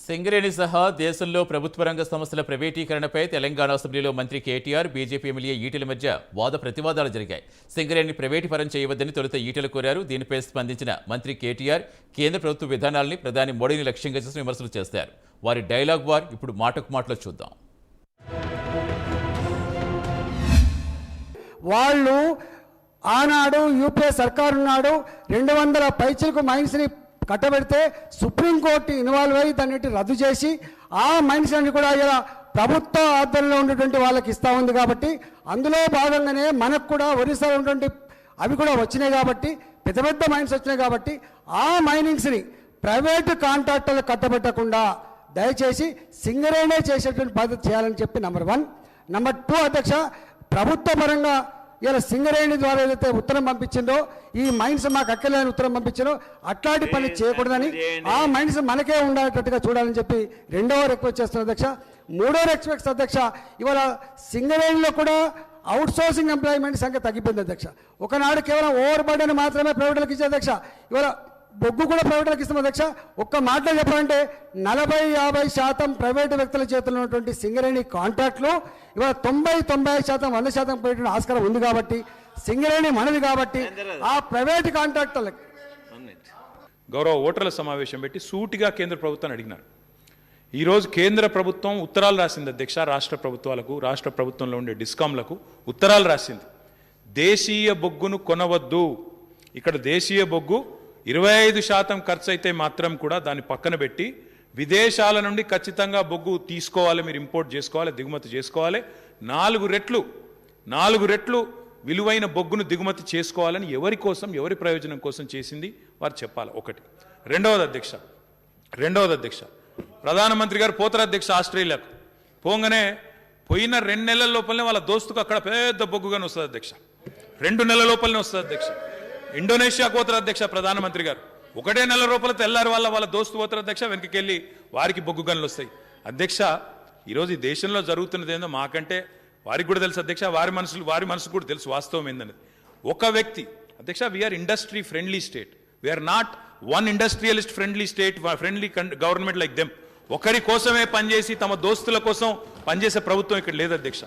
సింగరేణి సహా దేశంలో ప్రభుత్వ రంగ సంస్థల ప్రైవేటీకరణపై తెలంగాణ అసెంబ్లీలో మంత్రి కేటీఆర్, బీజేపీ ఎమ్మెల్యే ఈటెల మధ్య వాద ప్రతివాదాలు జరిగాయి. సింగరేణిని ప్రైవేటీకరణ చేయవద్దని తొలుత ఈటెల కోరారు. దీనిపై స్పందించిన మంత్రి కేటీఆర్ కేంద్ర ప్రభుత్వ విధానాల్ని ప్రధాని మోడీని లక్ష్యంగా చేసి విమర్శలు చేశారు. వారి డైలాగ్ వార్ ఇప్పుడు మాటకు మాటలో చూద్దాం. వాళ్ళు ఆనాడు యూపీఏ సర్కారు ఉన్నాడు 200 పైచలకు మైన్స్ని కట్టబెడితే సుప్రీంకోర్టు ఇన్వాల్వ్ అయ్యి దాన్ని రద్దు చేసి ఆ మైన్స్ అన్ని కూడా ఇలా ప్రభుత్వ ఆధ్వర్యంలో ఉన్నటువంటి వాళ్ళకి ఇస్తూ ఉంది. కాబట్టి అందులో భాగంగానే మనకు కూడా ఒరిస్సాలో ఉన్నటువంటి అవి కూడా వచ్చినాయి. కాబట్టి పెద్ద పెద్ద మైన్స్ వచ్చినాయి. కాబట్టి ఆ మైనింగ్స్ని ప్రైవేటు కాంట్రాక్టర్లు కట్టబెట్టకుండా దయచేసి సింగరేణే చేసేటువంటి పద్ధతి చేయాలని చెప్పి నంబర్ 1. నంబర్ 2 అధ్యక్ష, ప్రభుత్వ పరంగా ఇలా సింగరేణి ద్వారా ఏదైతే ఉత్తరం పంపించిందో ఈ మైన్స్ మాకు అక్కర్లేని ఉత్తరం పంపించిందో అట్లాంటి పని చేయకూడదని, ఆ మైన్స్ మనకే ఉండేటట్టుగా చూడాలని చెప్పి 2వ రిక్వెస్ట్ చేస్తున్న అధ్యక్ష. 3వ రిక్వెస్ట్ అధ్యక్ష, ఇవాళ సింగరేణిలో కూడా అవుట్ సోర్సింగ్ ఎంప్లాయ్మెంట్ సంఖ్య తగ్గిపోయింది అధ్యక్ష. ఒకనాడు కేవలం ఓవర్ బర్డెన్ మాత్రమే ప్రైవేట్లకు ఇచ్చే అధ్యక్ష, ఇవాళ బొగ్గు కూడా ప్రైవేట్లకు ఇస్తాం అధ్యక్ష. ఒక్క మాటలో చెప్పాలంటే 40-50% ప్రైవేటు వ్యక్తుల చేతుల్లో ఉన్నటువంటి సింగరేణి కాంట్రాక్ట్లు ఇవాళ 90-90%, 100% పోయేటువంటి ఆస్కారం ఉంది. కాబట్టి సింగరేణి మనది. కాబట్టి ఆ ప్రైవేటు కాంట్రాక్టర్లకు గౌరవ ఓటర్ల సమావేశం పెట్టి సూటిగా కేంద్ర ప్రభుత్వాన్ని అడిగినారు. ఈరోజు కేంద్ర ప్రభుత్వం ఉత్తరాలు రాసింది అధ్యక్ష. రాష్ట్ర ప్రభుత్వాలకు, రాష్ట్ర ప్రభుత్వంలో ఉండే డిస్కాంలకు ఉత్తరాలు రాసింది. దేశీయ బొగ్గును కొనవద్దు, ఇక్కడ దేశీయ బొగ్గు 25% ఖర్చు అయితే మాత్రం కూడా దాన్ని పక్కన పెట్టి విదేశాల నుండి ఖచ్చితంగా బొగ్గు తీసుకోవాలి, మీరు ఇంపోర్ట్ చేసుకోవాలి, దిగుమతి చేసుకోవాలి. 4 రెట్లు విలువైన బొగ్గును దిగుమతి చేసుకోవాలని ఎవరి కోసం, ఎవరి ప్రయోజనం కోసం చేసింది వారు చెప్పాలి. ఒకటి. రెండవది అధ్యక్ష, ప్రధానమంత్రి గారు పోతారు అధ్యక్ష ఆస్ట్రేలియాకు. పోగానే పోయిన 2 నెలల లోపలనే వాళ్ళ దోస్తుకు అక్కడ పెద్ద బొగ్గుగానే వస్తుంది అధ్యక్ష. 2 నెలల లోపలనే వస్తుంది అధ్యక్ష. ఇండోనేషియా పోతారు అధ్యక్ష ప్రధానమంత్రి గారు. 1 నెల లోపల తెల్లారి వాళ్ళ దోస్తు పోతారు అధ్యక్ష. వెనక్కి వారికి బొగ్గు గనులు వస్తాయి అధ్యక్ష. ఈరోజు ఈ దేశంలో జరుగుతున్నది ఏందో మాకంటే వారికి కూడా తెలుసు అధ్యక్ష. వారి మనసు కూడా తెలుసు వాస్తవం ఏందనేది. ఒక వ్యక్తి అధ్యక్ష, we're industry friendly state, we're not one industrialist friendly state, friendly government like them. ఒకరి కోసమే పనిచేసి తమ దోస్తుల కోసం పనిచేసే ప్రభుత్వం ఇక్కడ లేదు అధ్యక్ష.